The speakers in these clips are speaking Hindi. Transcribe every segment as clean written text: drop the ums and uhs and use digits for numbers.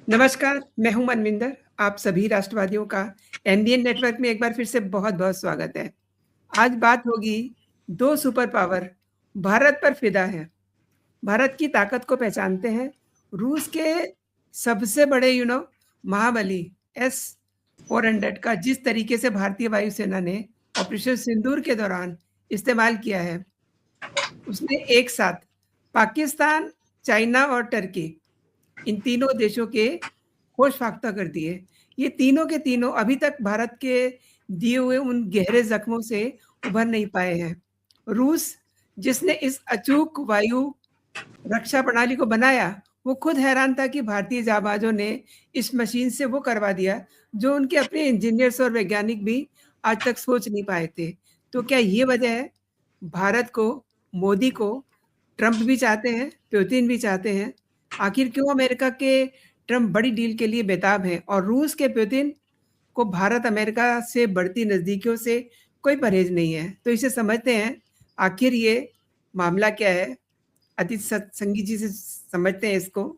नमस्कार, मैं हूँ मनविंदर। आप सभी राष्ट्रवादियों का एनडीएन नेटवर्क में एक बार फिर से बहुत-बहुत स्वागत है। आज बात होगी 2 सुपर पावर भारत पर फ़िदा हैं। भारत की ताकत को पहचानते हैं। रूस के सबसे बड़े महाबली एस-400 का जिस तरीके से भारतीय वायुसेना ने ऑपरेशन सिंदूर के दौरान इस्तेमाल किया है, उसने एक साथ पाकिस्तान, चाइना और टर्की इन तीनों देशों के होश-फाख्ता कर दिए। ये तीनों के तीनों अभी तक भारत के दिए हुए उन गहरे ज़ख्मों से उभर नहीं पाए हैं। रूस, जिसने इस अचूक वायु रक्षा प्रणाली को बनाया, वो खुद हैरान था कि भारतीय जाबाज़ों ने इस मशीन से वो करवा दिया, जो उनके अपने इंजीनियर्स और वैज्ञानिक भी आज तक सोच नहीं पाए थे। तो क्या ये वजह है, भारत को, मोदी को ट्रम्प भी चाहते हैं, पुतिन भी चाहते हैं? आखिर क्यों अमेरिका के ट्रम्प बड़ी डील के लिए बेताब हैं और रूस के पुतिन को भारत अमेरिका से बढ़ती नज़दीकियों से कोई परहेज़ नहीं है? तो इसे समझते हैं, आखिर ये मामला क्या है? आदित्य सत्संगी जी से समझते हैं इसको।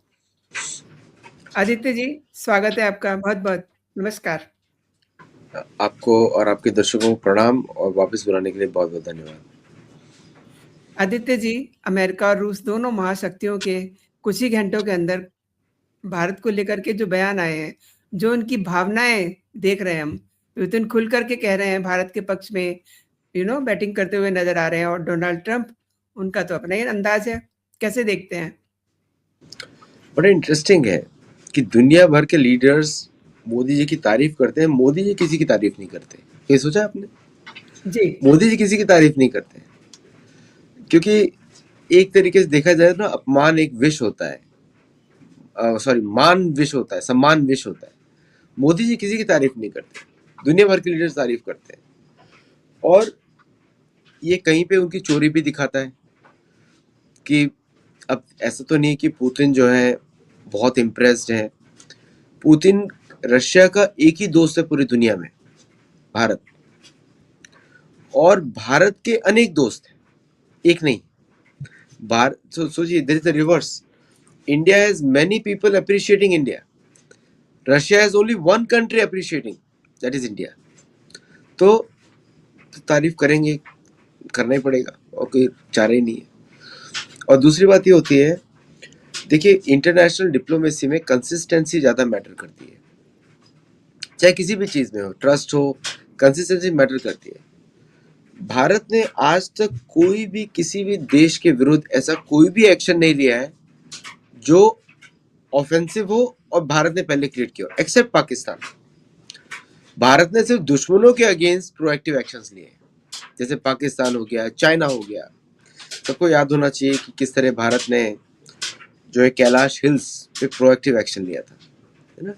आदित्य जी, स्वागत है आपका बहुत-बहुत। नमस्कार। आपको और आपके दर्शकों को प्रणाम और वापस बुलाने के लिए बहुत-बहुत धन्यवाद। आदित्य जी, अमेरिका और रूस दोनों महाशक्तियों के कुछ ही घंटों के अंदर भारत को लेकर के जो बयान आए हैं, जो उनकी भावनाएँ देख रहे हैं हम, पुतिन खुल कर के कह रहे हैं भारत के पक्ष में बैटिंग करते हुए नज़र आ रहे हैं और डोनाल्ड ट्रम्प, उनका तो अपना ही अंदाज़ है। कैसे देखते हैं? बड़ा इंटरेस्टिंग है कि दुनिया भर के लीडर्स मोदी जी की तारीफ करते हैं, मोदी जी किसी की तारीफ नहीं करते। ये सोचा आपने? जी। मोदी जी किसी की तारीफ नहीं करते, क्योंकि एक तरीके से देखा जाए ना, अपमान एक विष होता है, सॉरी मान विष होता है, सम्मान विष होता है। मोदी जी किसी की तारीफ नहीं करते, दुनिया भर के लीडर्स तारीफ करते हैं। और ये कहीं पे उनकी चोरी भी दिखाता है कि अब ऐसा तो नहीं कि पुतिन जो है बहुत इम्प्रेस्ड है। पुतिन रशिया का एक ही दोस्त है पूरी दुनिया में, भारत। और भारत के अनेक दोस्त हैं, एक नहीं। भारत सोचिए, there is the reverse. India has many people appreciating India, Russia has only one country appreciating, that is India. तो तारीफ करेंगे, करना ही पड़ेगा और कोई चारा ही नहीं है। और दूसरी बात ये होती है, देखिए इंटरनेशनल डिप्लोमेसी में कंसिस्टेंसी ज़्यादा मैटर करती है, चाहे किसी भी चीज़ में हो, ट्रस्ट हो, कंसिस्टेंसी मैटर करती है। भारत ने आज तक कोई भी किसी भी देश के विरुद्ध ऐसा कोई भी एक्शन नहीं लिया है जो ऑफेंसिव हो और भारत ने पहले क्रिएट किया हो, एक्सेप्ट पाकिस्तान। भारत ने सिर्फ दुश्मनों के अगेंस्ट प्रोएक्टिव एक्शंस लिए, जैसे पाकिस्तान हो गया, चाइना हो गया। सबको याद होना चाहिए कि किस तरह भारत ने जो है कैलाश हिल्स पे प्रोएक्टिव एक्शन लिया था, है ना।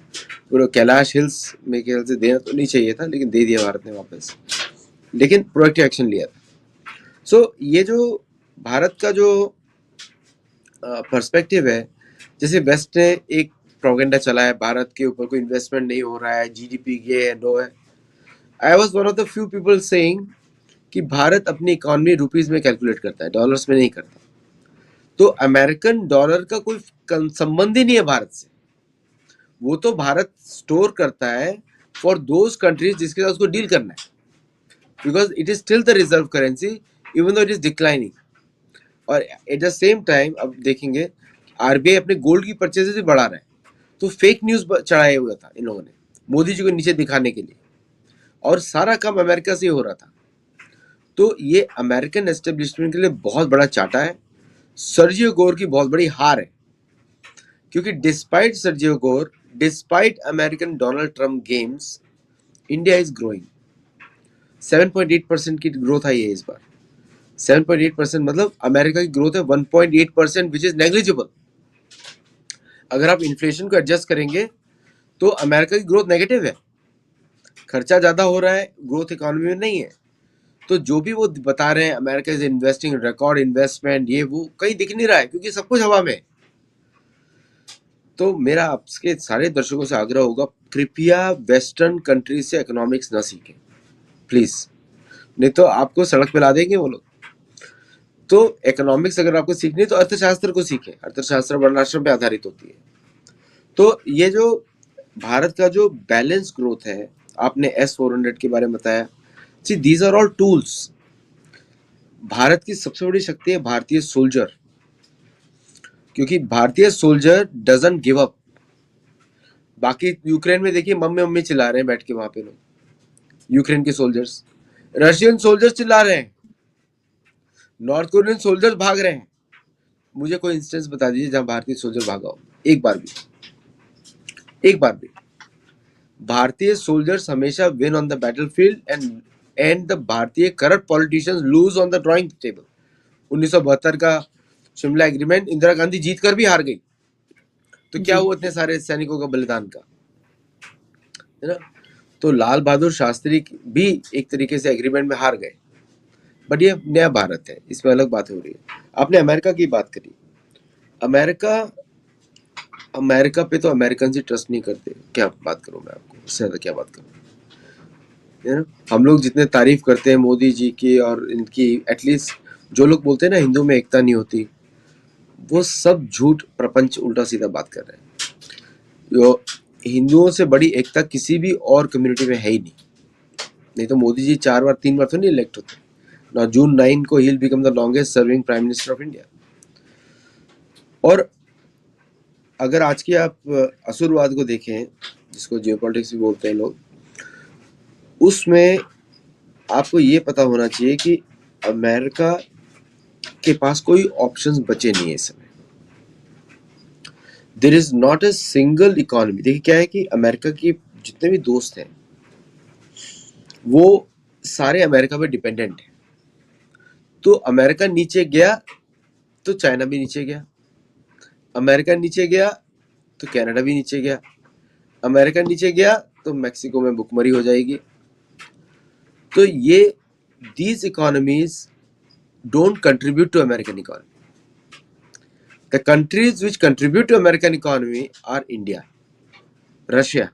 पूरा कैलाश हिल्स मेरे ख्याल से देना तो नहीं चाहिए था, लेकिन दे दिया भारत ने वापस, लेकिन प्रोएक्टिव एक्शन लिया था। सो ये जो भारत का जो पर्सपेक्टिव है, जैसे वेस्ट ने एक प्रोपेगेंडा चला है भारत के ऊपर कोई इन्वेस्टमेंट नहीं हो रहा है, जीडीपी ये है, नो है। I was one of the few people saying कि भारत अपनी इकोनॉमी रुपीज में कैलकुलेट करता है, डॉलर्स में नहीं करता। तो अमेरिकन डॉलर का कोई संबंध ही नहीं है भारत से। वो तो भारत स्टोर करता है फॉर दोज कंट्रीज जिसके साथ उसको डील करना है, because it is still the reserve currency even though it is declining. और एट द सेम टाइम अब देखेंगे आरबीआई अपने गोल्ड की परचेजेस भी बढ़ा रहा है। तो फेक न्यूज चढ़ाया हुआ था इन लोगों ने मोदी जी को नीचे दिखाने के लिए, और सारा काम अमेरिका से ही हो रहा था। तो ये अमेरिकन एस्टेब्लिशमेंट के लिए बहुत बड़ा चाटा है, सर्जियो गोर की बहुत बड़ी हार है। क्योंकि despite Sergio Gor, despite American Donald Trump games, India is growing. 7.8% की ग्रोथ आई है इस बार। 7.8% मतलब अमेरिका की ग्रोथ है 1.8%, विच इज नेग्लिजिबल। अगर आप इन्फ्लेशन को एडजस्ट करेंगे तो अमेरिका की ग्रोथ नेगेटिव है, खर्चा ज्यादा हो रहा है, ग्रोथ इकोनॉमी में नहीं है। तो जो भी वो बता रहे हैं America is investing, record investment, ये वो कहीं दिख नहीं रहा है, क्योंकि सब कुछ हवा में है। तो मेरा आपके सारे दर्शकों से आग्रह होगा, कृपया वेस्टर्न कंट्री से इकोनॉमिक्स ना सीखें प्लीज, नहीं तो आपको सड़क पे ला देंगे वो लोग। तो इकोनॉमिक्स अगर आपको सीखनी है तो अर्थशास्त्र को सीखें, अर्थशास्त्र वर्णाश्रम पे आधारित होती है। तो ये जो भारत का जो बैलेंस ग्रोथ है, आपने S-400 के बारे में बताया, see these are all tools. Bharat की सबसे बड़ी शक्ति है भारतीय सोल्जर, क्योंकि भारतीय सोल्जर डजंट गिव अप। बाकी यूक्रेन में देखिए मम्मी मम्मी चिल्ला रहे हैं बैठ के वहां पे लोग, यूक्रेन के सोल्जर्स, रशियन सोल्जर्स चिल्ला रहे हैं, नॉर्थ कोरियन सोल्जर्स भाग रहे हैं। मुझे कोई इंस्टेंस बता दीजिए जहां भारतीय सोल्जर भागा हो, एक बार भी, एक बार भी। भारतीय सोल्जर्स हमेशा win on the battlefield and the भारतीय corrupt politicians lose on the drawing table. 1972 का शिमला एग्रीमेंट इंदिरा गांधी जीत कर भी हार गई, तो क्या जी। हुआ इतने सारे सैनिकों का बलिदान का, है ना। तो लाल बहादुर शास्त्री भी एक तरीके से एग्रीमेंट में हार गए, बट ये नया भारत है, इसमें अलग बात हो रही है। आपने अमेरिका की बात करी, अमेरिका पे तो अमेरिकन ही ट्रस्ट नहीं करते। क्या बात करूं मैं आपको, उससे ज्यादा क्या बात करूं, है ना। हम लोग जितने तारीफ करते हैं मोदी जी की और इनकी, एटलीस्ट जो लोग बोलते हैं ना हिंदू में एकता नहीं होती, वो सब झूठ प्रपंच उल्टा सीधा बात कर रहे हैं। जो हिंदुओं से बड़ी एकता किसी भी और कम्युनिटी में है ही नहीं तो मोदी जी 3 बार तो नहीं इलेक्ट होते ना। जून 9 को he will become the longest serving prime minister of India. और अगर आज की आप असुरवाद को देखें, जिसको जियोपॉलिटिक्स भी बोलते हैं लोग, उसमें आपको ये पता होना चाहिए कि अमेरिका के पास कोई ऑप्शंस बचे नहीं है इस समय। There is not a single economy. देखिए क्या है कि अमेरिका की जितने भी दोस्त हैं वो सारे अमेरिका पे डिपेंडेंट हैं। तो अमेरिका नीचे गया तो चाइना भी नीचे गया, अमेरिका नीचे गया तो कनाडा भी नीचे गया, अमेरिका नीचे गया तो मैक्सिको में भुखमरी हो जाएगी। तो ये these economies don't contribute to American economy. The countries which contribute to American economy are India, Russia,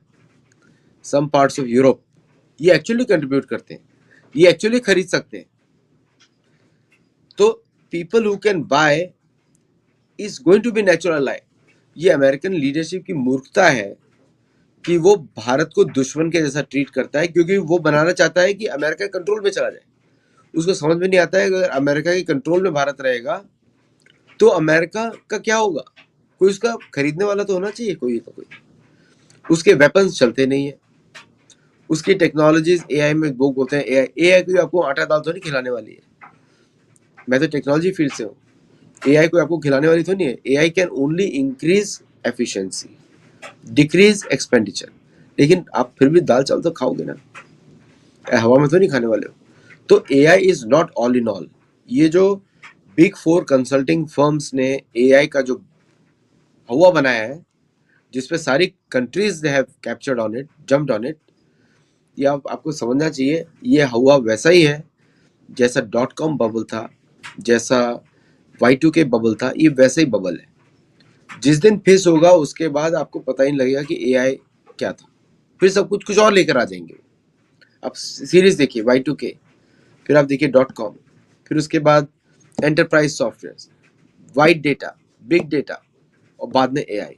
some parts of Europe. ये एक्चुअली कंट्रीब्यूट करते हैं, ये एक्चुअली खरीद सकते हैं। तो people who can buy is going to be natural life. ये अमेरिकन लीडरशिप की मूर्खता है कि वो भारत को दुश्मन के जैसा ट्रीट करता है, क्योंकि वो बनाना चाहता है कि अमेरिका कंट्रोल में चला जाए। उसको समझ में नहीं आता है अगर अमेरिका के कंट्रोल में भारत रहेगा तो अमेरिका का क्या होगा। कोई उसका खरीदने वाला तो होना चाहिए, कोई तो कोई। उसके वेपन्स चलते नहीं है, उसकी टेक्नोलॉजीज एआई में लोग बोलते हैं एआई कोई आपको आटा दाल तो नहीं खिलाने वाली है। मैं तो टेक्नोलॉजी फील्ड से हूँ, एआई कोई आपको खिलाने वाली तो नहीं है। AI can only increase efficiency, decrease expenditure, लेकिन आप फिर भी दाल चावल तो खाओगे ना, हवा में तो नहीं खाने वाले हो। तो AI is not all in all. ये जो बिग 4 कंसल्टिंग फर्म्स ने एआई का जो हवा बनाया है, जिसपे सारी countries they have captured on it, jumped on it, ये आपको समझना चाहिए। ये हवा वैसा ही है जैसा .com बबल था, जैसा Y2K बबल था, ये वैसा ही बबल है। जिस दिन फिस होगा उसके बाद आपको पता ही नहीं लगेगा कि एआई क्या था, फिर सब कुछ और लेकर आ जाएंगे। आप सीरीज देखिए Y2K, फिर आप देखिए .com, फिर उसके बाद enterprise software, wide data, big data, और बाद में एआई।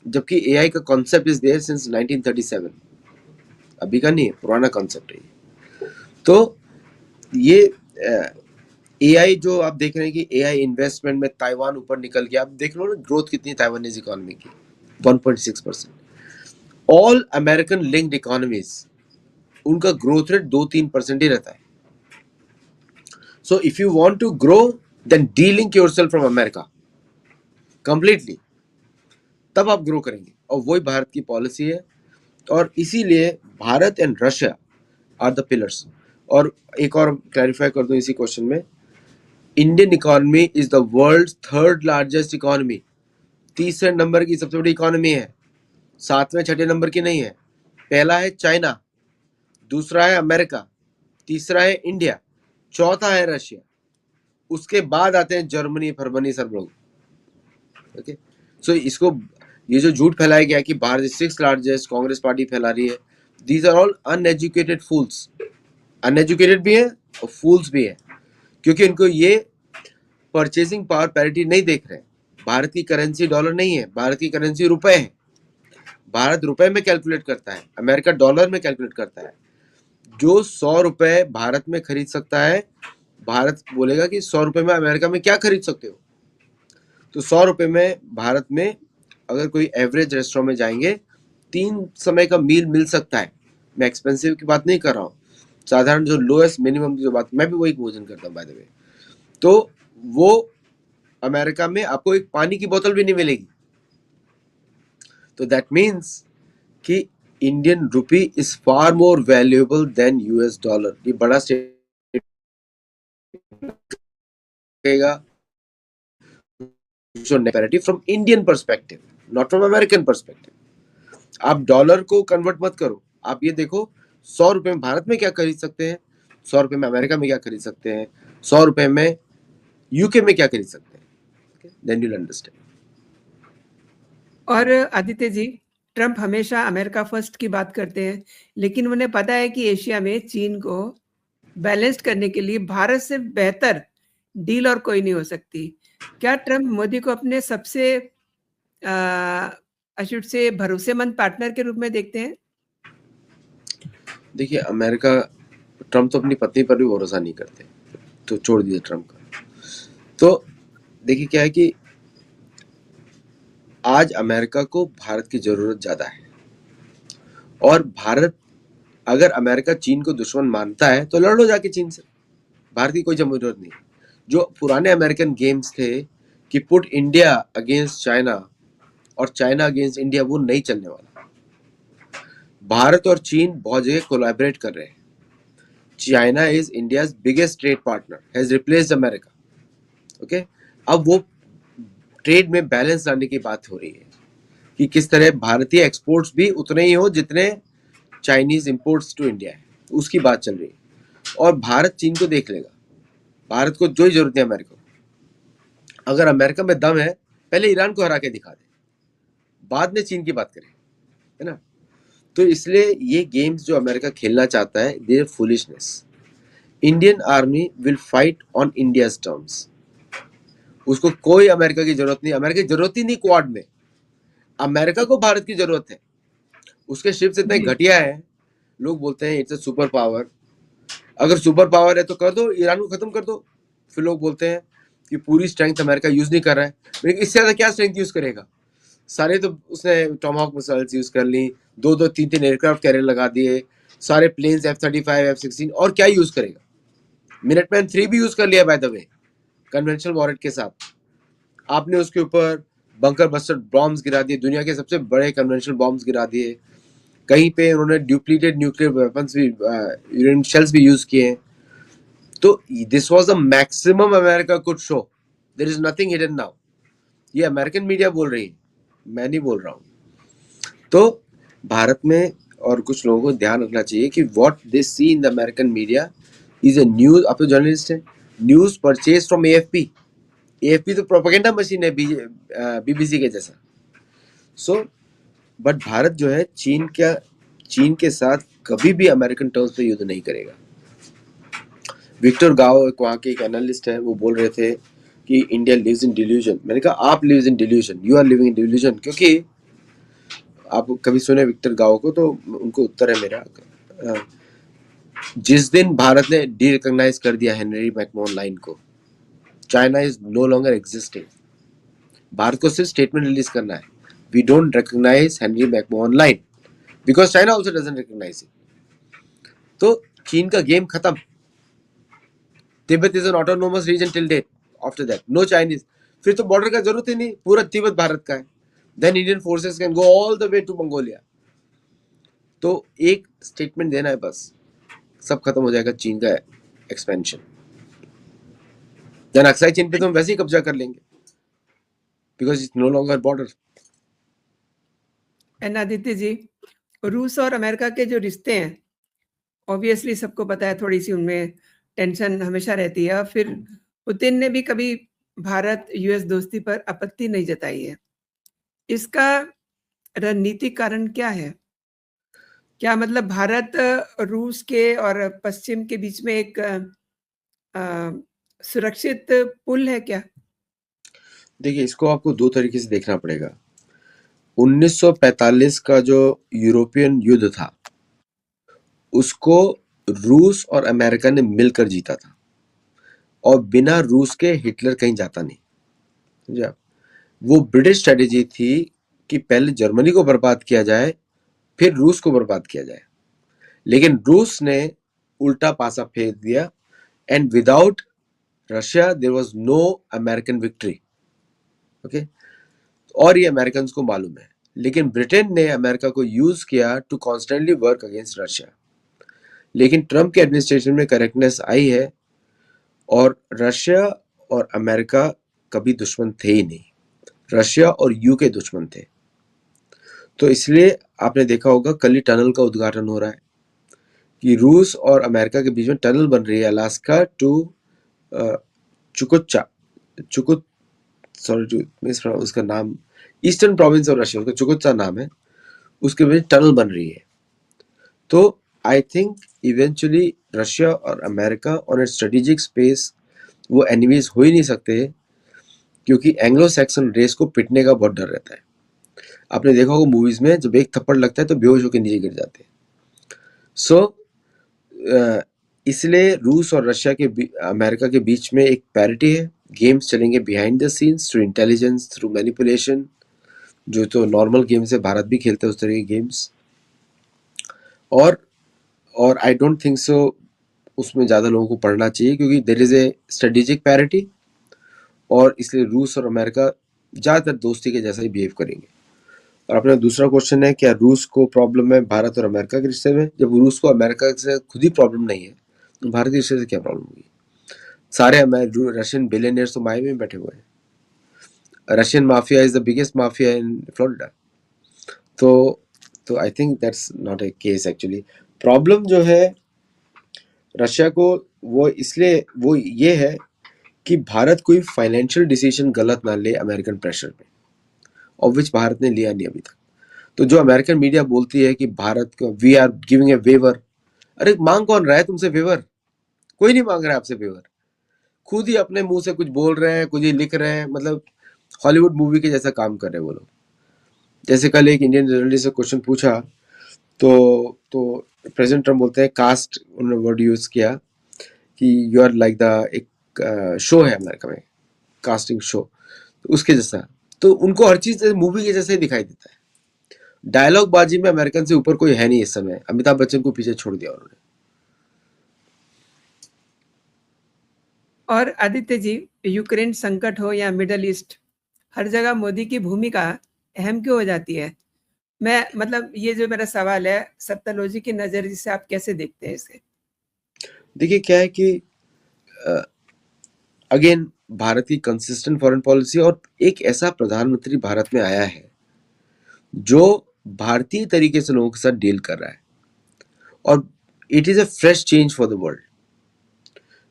जबकि एआई का कॉन्सेप्ट इज देयर सिंस 1937, अभी का नहीं है, पुराना कॉन्सेप्ट है। तो ये एआई जो आप देख रहे हैं कि एआई इन्वेस्टमेंट में ताइवान ऊपर निकल गया। आप देख लो ना ग्रोथ कितनी ताइवानीज इकोनॉमी की, 1.6%। ऑल अमेरिकन लिंक्ड इकोनॉमीज, उनका ग्रोथ रेट 2-3% ही रहता है। So if you want to grow then delink yourself from America completely, तब आप ग्रो करेंगे। और वही भारत की पॉलिसी है, और इसीलिए Bharat and Russia are the pillars. और एक और क्लैरिफाई कर दूं इसी क्वेश्चन में, Indian economy is the world 3rd largest economy. 3रे नंबर की सबसे बड़ी इकोनॉमी है, 7वें 6ठे नंबर की नहीं है। पहला है चाइना, दूसरा है अमेरिका, तीसरा है इंडिया, चौथा है रशिया, उसके बाद आते हैं जर्मनी, फरमनी, सब लोग। ओके, सो इसको, ये जो झूठ फैलाया गया कि Bharat 6th largest, Congress party फैला रही है, these are all uneducated fools. Uneducated भी है और फूल्स भी है, क्योंकि उनको ये परचेसिंग पावर पैरिटी नहीं देख रहे। भारत की करेंसी डॉलर नहीं है, भारत की करेंसी रुपए है। भारत रुपए में कैलकुलेट करता है, अमेरिका डॉलर में कैलकुलेट करता है। जो 100 रुपए भारत में खरीद सकता है, भारत बोलेगा कि 100 रुपए में अमेरिका में क्या खरीद सकते हो। तो 100 रुपए में भारत में अगर कोई एवरेज रेस्टोरेंट में जाएंगे 3 समय का मील मिल सकता है। मैं एक्सपेंसिव की बात नहीं कर रहा हूँ, साधारण जो लोएस्ट मिनिमम की जो बात, मैं भी वही भोजन करता हूँ बाय द वे। तो वो अमेरिका में आपको एक पानी की बोतल भी नहीं मिलेगी। तो दैट मीन्स कि Indian rupee is far more valuable then US dollar. ये बड़ा state from Indian perspective, not from American perspective. आप डॉलर को कन्वर्ट मत करो, आप ये देखो 100 रुपए में भारत में क्या खरीद सकते हैं, 100 रुपए में अमेरिका में क्या खरीद सकते हैं, 100 रुपए में यूके में क्या खरीद सकते हैं, देन यूल अंडरस्टैंड। और आदित्य जी, ट्रंप हमेशा अमेरिका फर्स्ट की बात करते हैं, लेकिन उन्हें पता है कि एशिया में चीन को बैलेंस्ड करने के लिए भारत से बेहतर डील और कोई नहीं हो सकती। क्या ट्रंप मोदी को अपने सबसे अशुड से भरोसेमंद पार्टनर के रूप में देखते हैं? देखिए, अमेरिका, ट्रंप तो अपनी पत्नी पर भी भरोसा नहीं करते, तो छोड़ दीजिए ट्रंप का। तो देखिए क्या है कि आज अमेरिका को भारत की जरूरत ज्यादा है, और भारत, अगर अमेरिका चीन को दुश्मन मानता है तो लड़ लो जाके चीन से, भारत की कोई जरूरत नहीं। जो पुराने अमेरिकन गेम्स थे कि पुट इंडिया अगेंस्ट चाइना और चाइना अगेंस्ट इंडिया, वो नहीं चलने वाला। भारत और चीन बहुत जगह कोलैबोरेट कर रहे हैं। China is India's biggest trade partner, has replaced America. Okay, अब वो ट्रेड में बैलेंस लाने की बात हो रही है कि किस तरह भारतीय एक्सपोर्ट्स भी उतने ही हो जितने चाइनीज इंपोर्ट्स टू इंडिया है, उसकी बात चल रही है। और भारत चीन को देख लेगा, भारत को जो ही जरूरत है अमेरिका को। अगर अमेरिका में दम है, पहले ईरान को हरा के दिखा दे, बाद में चीन की बात करें, है ना। तो इसलिए ये गेम्स जो अमेरिका खेलना चाहता है, there foolishness. Indian army will fight on India's terms. उसको कोई अमेरिका की जरूरत नहीं, अमेरिका की जरूरत ही नहीं क्वाड में, अमेरिका को भारत की जरूरत है। उसके शिप्स इतने घटिया है, लोग बोलते हैं इट्स अ सुपर पावर। अगर सुपर पावर है तो कर दो, ईरान को खत्म कर दो। फिर लोग बोलते हैं कि पूरी स्ट्रेंथ अमेरिका यूज नहीं कर रहा है, लेकिन इससे ज्यादा क्या स्ट्रेंथ यूज करेगा। सारे तो उसने टॉमहॉक मिसाइल्स यूज कर ली, 2-2, 3-3 एयरक्राफ्ट कैरियर लगा दिए, सारे प्लेन्स F-35 F-16, और क्या यूज करेगा। मिनटमैन 3 भी यूज कर लिया बाय द वे, कन्वेंशनल वॉरेट के साथ। आपने उसके ऊपर बंकर बस्टर बॉम्ब्स गिरा दिए, दुनिया के सबसे बड़े कन्वेंशनल बॉम्ब्स गिरा दिए। कहीं पे उन्होंने ड्यूप्लीटेड न्यूक्लियर वेपन्स भी, यूरेनियम शेल्स भी यूज किए। तो this was the maximum America could show, there is nothing hidden now. ये अमेरिकन मीडिया बोल रही है, मैं नहीं बोल रहा हूँ। तो भारत में और कुछ लोगों को ध्यान रखना चाहिए कि what they see in the American media is a news. आप तो जर्नलिस्ट हैं, news purchase from AFP। AFP तो प्रोपेगेंडा मशीन है BBC के जैसा। सो बट भारत जो है चीन के साथ कभी भी अमेरिकन टर्म्स पे युद्ध नहीं करेगा। विक्टर गाओ वहाँ के एक एनालिस्ट है, वो बोल रहे थे कि इंडिया लिव्स इन डिल्यूजन। मैंने कहा आप lives in delusion, you are living in delusion. क्योंकि आप कभी सुने विक्टर गाओ को, तो उनको उत्तर है मेरा, जिस दिन भारत ने डी रिकॉग्नाइज कर दिया हेनरी मैकमोहन लाइन को, China is no longer existing. भारत को सिर्फ स्टेटमेंट रिलीज करना है, we don't recognise Henry McMahon line because China also doesn't recognise it. तो चीन का गेम खत्म। Tibet is an autonomous region till date, after that no Chinese. फिर तो बॉर्डर का जरूरत ही नहीं, पूरा तिब्बत भारत का है। Then Indian forces can go all the way to Mongolia. तो एक स्टेटमेंट देना है बस, सब खत्म हो जाएगा चीन का एक्सपेंशन। देन अक्साई चीन पे तो हम वैसे ही कब्जा कर लेंगे because it's no longer border. And Aditya ji, रूस और अमेरिका के जो रिश्ते हैं, ऑब्वियसली सबको पता है, थोड़ी सी उनमें टेंशन हमेशा रहती है। और फिर पुतिन ने भी कभी भारत यूएस दोस्ती पर आपत्ति नहीं जताई है। इसका रणनीतिक कारण क्या है? क्या मतलब भारत रूस के और पश्चिम के बीच में एक सुरक्षित पुल है क्या? देखिए, इसको आपको दो तरीके से देखना पड़ेगा। 1945 का जो यूरोपियन युद्ध था उसको रूस और अमेरिका ने मिलकर जीता था, और बिना रूस के हिटलर कहीं जाता नहीं। समझे आप? वो ब्रिटिश स्ट्रेटेजी थी कि पहले जर्मनी को बर्बाद किया जाए, फिर रूस को बर्बाद किया जाए, लेकिन रूस ने उल्टा पासा फेर दिया, and without Russia there was no American victory. Okay, और ये अमेरिकन को मालूम है, लेकिन ब्रिटेन ने अमेरिका को यूज किया to constantly work against Russia. लेकिन ट्रम्प के एडमिनिस्ट्रेशन में करेक्टनेस आई है, और रशिया और अमेरिका कभी दुश्मन थे ही नहीं, रशिया और यू के दुश्मन थे। तो इसलिए आपने देखा होगा कल ही टनल का उद्घाटन हो रहा है कि रूस और अमेरिका के बीच में टनल बन रही है, अलास्का टू चुकुचा चुकुत सॉरी उसका नाम ईस्टर्न प्रोविंस ऑफ रशिया, उसका चुकुचा नाम है, उसके बीच टनल बन रही है। तो आई थिंक इवेंचुअली रशिया और America on A strategic space वो एनिमीज हो ही नहीं सकते, क्योंकि एंग्लो सैक्सन रेस को पिटने का बहुत डर रहता है। आपने देखा होगा मूवीज में जब एक थप्पड़ लगता है तो बेहोश होकर नीचे गिर जाते हैं। सो इसलिए रूस और रशिया के अमेरिका के बीच में एक पैरिटी है, गेम्स चलेंगे behind the scenes through intelligence, through manipulation, जो तो नॉर्मल गेम्स है, भारत भी खेलते हैं उस तरह के गेम्स। और आई डोंट थिंक सो उसमें ज़्यादा लोगों को पढ़ना चाहिए, क्योंकि there is a strategic parity, और इसलिए रूस और अमेरिका ज़्यादातर दोस्ती के जैसा ही बिहेव करेंगे। और अपना दूसरा क्वेश्चन है, क्या रूस को प्रॉब्लम है भारत और अमेरिका के रिश्ते में? जब रूस को अमेरिका से खुद ही प्रॉब्लम नहीं है तो भारत के रिश्ते से क्या प्रॉब्लम होगी? सारे रशियन बिलियनियर्स तो मायमी में बैठे हुए हैं। Russian mafia is the biggest mafia in Florida. तो I think that's not a case actually. Problem जो है रशिया को, वो इसलिए वो ये है कि भारत कोई फाइनेंशियल डिसीजन गलत ना ले अमेरिकन प्रेशर में, और विच भारत ने लिया नहीं अभी तक। तो जो अमेरिकन मीडिया बोलती है कि भारत को we are giving a waiver, अरे मांग कौन रहा है तुमसे वेवर? कोई नहीं मांग रहा है आपसे वेवर। खुद ही अपने मुंह से कुछ बोल रहे हैं, कुछ ही लिख रहे हैं, मतलब हॉलीवुड मूवी के जैसा काम कर रहे हैं वो लोग। जैसे कल एक इंडियन जर्नलिस्ट से क्वेश्चन पूछा तो प्रेसिडेंट ट्रम्प बोलते हैं कास्ट, उन्होंने वर्ड यूज किया कि यू आर लाइक द एक शो है अमेरिका में, कास्टिंग शो, तो उसके जैसा। तो उनको हर चीज मूवी के जैसे ही दिखाई देता है। डायलॉग बाजी में अमेरिकन से ऊपर कोई है नहीं इस समय। अमिताभ बच्चन को पीछे छोड़ दिया उन्होंने। और आदित्य जी, यूक्रेन संकट हो या मिडल ईस्ट, हर जगह मोदी की भूमिका अहम क्यों हो जाती है? मैं मतलब ये जो मेरा सवाल है, सत्तालोजी की नजरिए से आप कैसे देखते हैं इसे? देखिए क्या है कि अगेन भारत की कंसिस्टेंट फॉरेन पॉलिसी, और एक ऐसा प्रधानमंत्री भारत में आया है जो भारतीय तरीके से लोगों के साथ डील कर रहा है, और it is a fresh change for the world.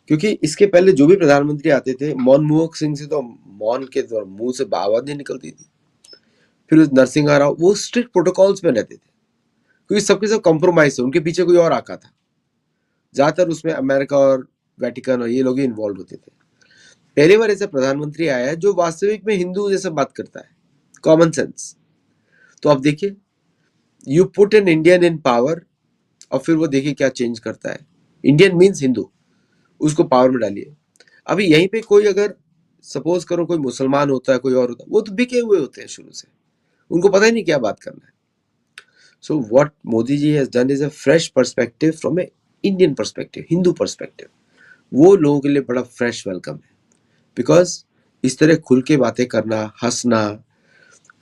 क्योंकि इसके पहले जो भी प्रधानमंत्री आते थे, मनमोहन सिंह से तो मौन के मुंह से आवाज नहीं निकलती थी, फिर नरसिंह राव, वो स्ट्रिक्ट प्रोटोकॉल्स में रहते थे, क्योंकि सबके सब कॉम्प्रोमाइज थे, उनके पीछे कोई और आका था। ज्यादातर उसमें अमेरिका और वेटिकन और ये लोग ही इन्वॉल्व होते थे। पहली बार ऐसा प्रधानमंत्री आया है जो वास्तविक में हिंदू जैसा बात करता है, कॉमन सेंस। तो आप देखिए, you put an Indian in power, और फिर वो देखिए क्या चेंज करता है। इंडियन मीन्स हिंदू, उसको पावर में डालिए। अभी यहीं पे कोई अगर सपोज करो कोई मुसलमान होता है, कोई और होता है, वो तो बिके हुए होते हैं शुरू से, उनको पता ही नहीं क्या बात करना है। So what Modi ji has done is a fresh perspective from a Indian perspective, Hindu perspective. वो लोगों के लिए बड़ा फ्रेश वेलकम है, बिकॉज इस तरह खुल के बातें करना, हंसना,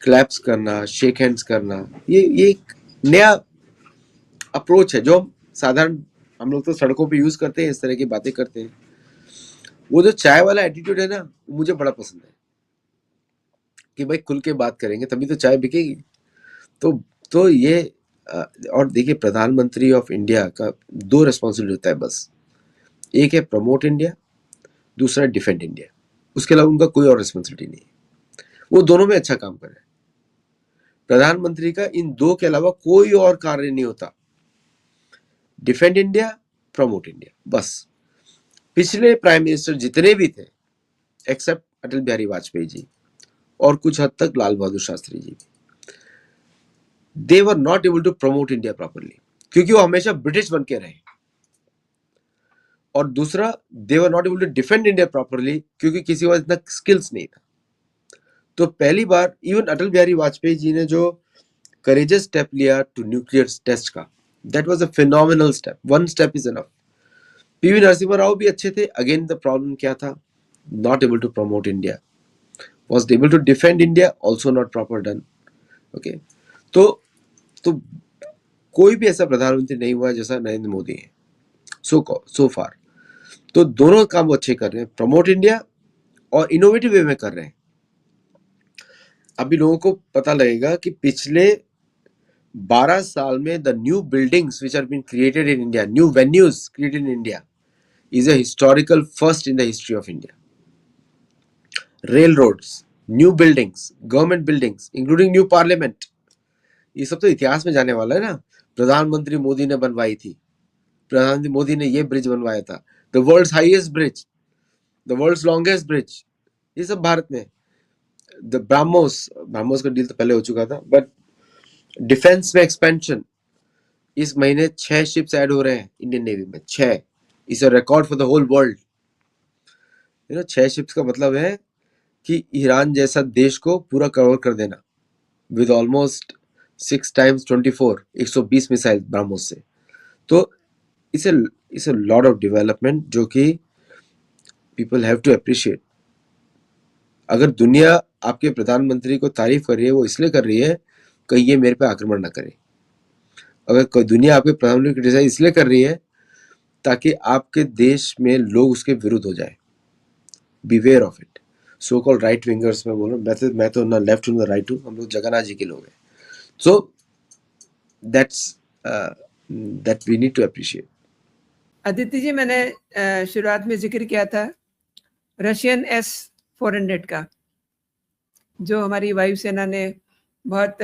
क्लैप्स करना, शेक हैंड्स करना, ये एक नया अप्रोच है जो साधारण हम लोग तो सड़कों पे यूज करते हैं, इस तरह की बातें करते हैं। वो जो चाय वाला एटीट्यूड है ना, मुझे बड़ा पसंद है कि भाई खुल के बात करेंगे तभी तो चाय बिकेगी। तो ये और देखिए, प्रधानमंत्री ऑफ इंडिया का दो रिस्पॉन्सिबिलिटी होता है बस, एक है प्रमोट इंडिया, दूसरा डिफेंड इंडिया। उसके अलावा उनका कोई और रिस्पॉन्सिबिलिटी नहीं है। वो दोनों में अच्छा काम कर रहे हैं। प्रधानमंत्री का इन दो के अलावा कोई और कार्य नहीं होता, डिफेंड इंडिया, प्रमोट इंडिया, बस। पिछले प्राइम मिनिस्टर जितने भी थे, एक्सेप्ट अटल बिहारी वाजपेयी जी और कुछ हद तक Lal Bahadur Shastri ji, they were not able to promote India properly, क्योंकि वो हमेशा ब्रिटिश बन के रहे। और दूसरा, they were not able to defend India properly, क्योंकि किसी को इतना स्किल्स नहीं था। तो पहली बार इवन अटल बिहारी वाजपेयी जी ने जो करेजियस स्टेप लिया टू न्यूक्लियर टेस्ट का, that was a phenomenal step. One step is enough. PV Narasimha Rao भी अच्छे थे। अगेन द प्रॉब्लम क्या था? Not able to promote India. was able to defend India, also not proper done. Okay, तो कोई भी ऐसा प्रधानमंत्री नहीं हुआ जैसा नरेंद्र मोदी है सो फार। तो दोनों काम वो अच्छे कर रहे हैं, प्रमोट इंडिया और इनोवेटिव वे में कर रहे हैं। अभी लोगों को पता लगेगा कि पिछले 12 साल में the new buildings which are been created in India, new venues created in India, is a historical first in the history of India. railroads, new buildings, government buildings, including new parliament, ये सब तो इतिहास में जाने वाला है ना। प्रधानमंत्री मोदी ने बनवाई थी, प्रधानमंत्री मोदी ने ये ब्रिज बनवाया था, the world's highest bridge, the world's longest bridge, ये सब भारत में। द ब्रह्मोस का डील तो पहले हो चुका था, बट डिफेंस में एक्सपेंशन, इस महीने 6 शिप्स ऐड हो रहे हैं इंडियन नेवी में, 6। Is a record for the whole world. 6 ships का मतलब है कि ईरान जैसा देश को पूरा कवर कर देना with almost 6 times 24, 120 missile BrahMos से। तो it's a lot of development जो कि पीपल हैव टू अप्रिशिएट। अगर दुनिया आपके प्रधानमंत्री को तारीफ कर रही है, वो इसलिए कर रही है कहीं ये मेरे पे आक्रमण ना करे। अगर कोई दुनिया आपके प्रधानमंत्री को क्रिटिसाइज इसलिए कर रही है ताकि आपके देश में लोग उसके विरुद्ध हो जाए। Beware of it. So called right wingers में बोलो, मैं तो ना लेफ्ट हूँ ना राइट हूँ, हम लोग जगन्नाथ जी के लोग हैं। So that we need to appreciate. Aditi जी, मैंने शुरुआत में जिक्र किया था रशियन S-400 का, जो हमारी वायुसेना ने बहुत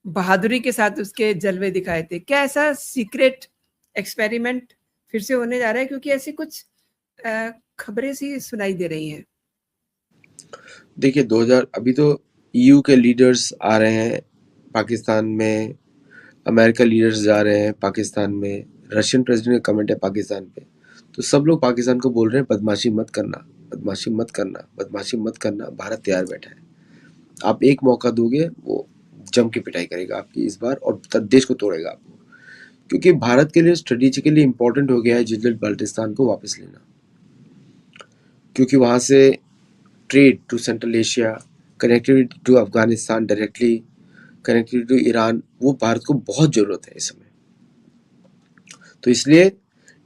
बहादुरी के साथ उसके जलवे दिखाए थे। क्या ऐसा सीक्रेट एक्सपेरिमेंट फिर से होने जा रहा है? क्योंकि ऐसी कुछ खबरें सी सुनाई दे रही हैं। देखिए 2000 अभी तो EU के लीडर्स आ रहे हैं पाकिस्तान में, अमेरिका लीडर्स जा रहे हैं पाकिस्तान में, रशियन प्रेसिडेंट का कमेंट है पाकिस्तान पे। तो सब लोग पाकिस्तान को बोल रहे हैं बदमाशी मत करना, बदमाशी मत करना, बदमाशी मत करना, भारत तैयार बैठा है। आप एक मौका दोगे वो जम के पिटाई करेगा आपकी इस बार और देश को तोड़ेगा आपको। क्योंकि भारत के लिए स्ट्रेटेजिकली इंपॉर्टेंट हो गया है जिलजिल बाल्टिस्तान को वापस लेना, क्योंकि वहां से trade to Central Asia, connectivity to Afghanistan directly, connectivity to Iran, वो भारत को बहुत जरूरत है इस समय। तो इसलिए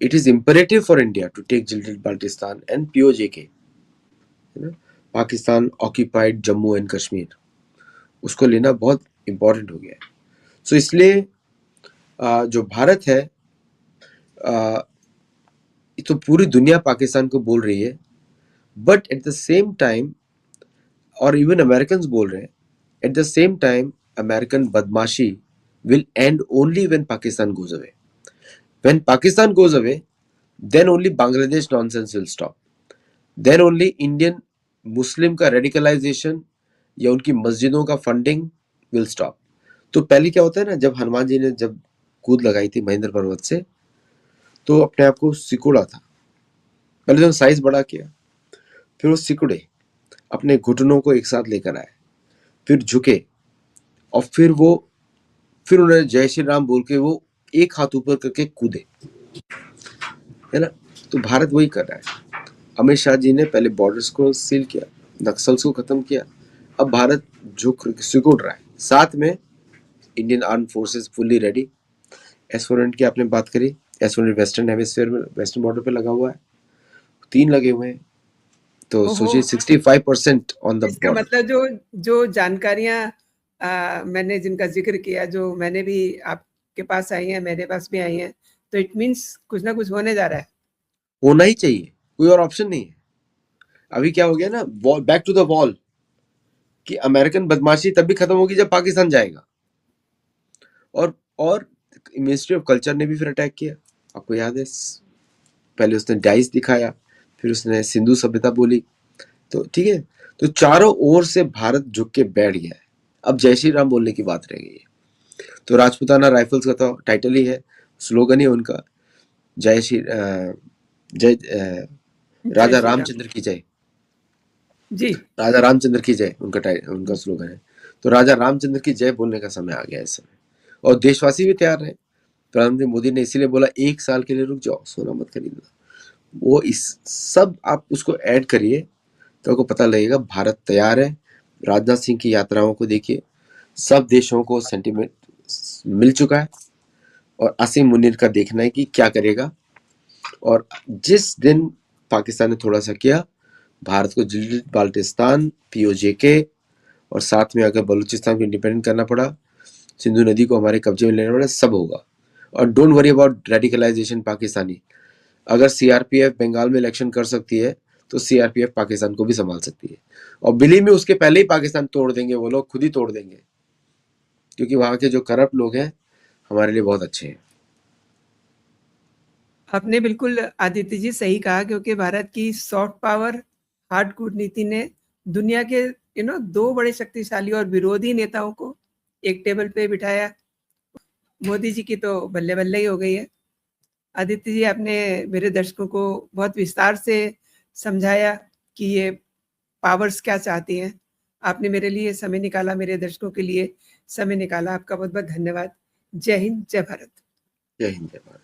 it is imperative for India to take Gilgit Baltistan and POJK, Pakistan occupied Jammu and Kashmir, उसको लेना बहुत इंपॉर्टेंट हो गया है। सो इसलिए जो भारत है, तो पूरी दुनिया पाकिस्तान को बोल रही है, but at the same time, और इवन अमेरिकन बोल रहे हैं, at the same time American बदमाशी will end only when Pakistan goes away. When Pakistan goes away, then only Bangladesh nonsense will stop. Then only Indian मुस्लिम का रेडिकलाइजेशन या उनकी मस्जिदों का फंडिंग विल स्टॉप। तो पहले क्या होता है ना, जब हनुमान जी ने जब कूद लगाई थी महेंद्र पर्वत से, तो अपने आप को सिकुड़ा था। पहले तो साइज बड़ा किया, फिर वो सिकुड़े, अपने घुटनों को एक साथ लेकर आए, फिर झुके, और फिर उन्होंने जय श्री राम बोल के वो एक हाथ ऊपर करके कूदे, है ना। तो भारत वही कर रहा है। अमित शाह जी ने पहले बॉर्डर्स को सील किया, नक्सल्स को खत्म किया, अब भारत सिकुड़ रहा है। साथ में Indian arm forces fully ready. S-400 की आपने बात करी, S-400 वेस्टर्न हेमिस्फीयर में, वेस्टर्न बॉर्डर पे लगा हुआ है, 3 लगे हुए हैं। तो सोचिए 65% ऑन द इसका बॉर्डर। मतलब जो जानकारियां मैंने जिनका जिक्र किया, जो मैंने भी आपके पास आई हैं, मेरे पास भी आई हैं, तो इट मीन्स कुछ ना कुछ होने जा रहा है। होना ही चाहिए, कोई और ऑप्शन नहीं है। अभी क्या हो गया ना, बैक टू द वॉल, कि अमेरिकन बदमाशी तब भी खत्म होगी जब पाकिस्तान जाएगा। और मिनिस्ट्री ऑफ कल्चर ने भी फिर अटैक किया, आपको याद है। पहले उसने डाइस दिखाया, फिर उसने सिंधु सभ्यता बोली। तो ठीक है, तो चारों ओर से भारत झुक के बैठ गया है। अब जय श्री राम बोलने की बात रह गई है। तो राजपूताना राइफल्स का तो टाइटल ही है, स्लोगन ही उनका, जय श्री जय जय राजा श्री राम। रामचंद्र की जय, जी। राजा रामचंद्र की जय उनका स्लोगन है। तो राजा रामचंद्र की जय बोलने का समय आ गया इस समय, और देशवासी भी तैयार है। प्रधानमंत्री मोदी ने इसीलिए बोला 1 साल के लिए रुक जाओ, सोना मत खरीदना। वो इस सब आप उसको ऐड करिए तो आपको पता लगेगा भारत तैयार है। राजनाथ सिंह की यात्राओं को देखिए, सब देशों को सेंटीमेंट मिल चुका है, और असीम मुनीर का देखना है कि क्या करेगा। और जिस दिन पाकिस्तान ने थोड़ा सा किया, भारत को गिलगित बाल्टिस्तान, पीओजेके, और साथ में अगर बलूचिस्तान को इंडिपेंडेंट करना पड़ा, सिंधु नदी को हमारे कब्जे में लेना पड़ा, सब होगा। और don't worry about radicalisation Pakistani. अगर सीआरपीएफ बंगाल में इलेक्शन कर सकती है तो सीआरपीएफ पाकिस्तान को भी संभाल सकती है, और बिलीव में उसके पहले ही पाकिस्तान तोड़ देंगे, वो लोग खुद ही तोड़ देंगे, क्योंकि वहां के जो करप्ट लोग हैं हमारे लिए बहुत अच्छे हैं। आपने बिल्कुल आदित्य जी सही कहा, क्योंकि भारत की सॉफ्ट पावर हार्ड कूटनीति ने दुनिया के 2 बड़े शक्तिशाली और विरोधी नेताओं को एक टेबल पे बिठाया। मोदी जी की तो बल्ले-बल्ले ही हो गई है। आदित्य जी, आपने मेरे दर्शकों को बहुत विस्तार से समझाया कि ये पावर्स क्या चाहती हैं। आपने मेरे लिए समय निकाला, मेरे दर्शकों के लिए समय निकाला। आपका बहुत-बहुत धन्यवाद। जय हिंद, जय भारत। जय हिंद, जय भारत।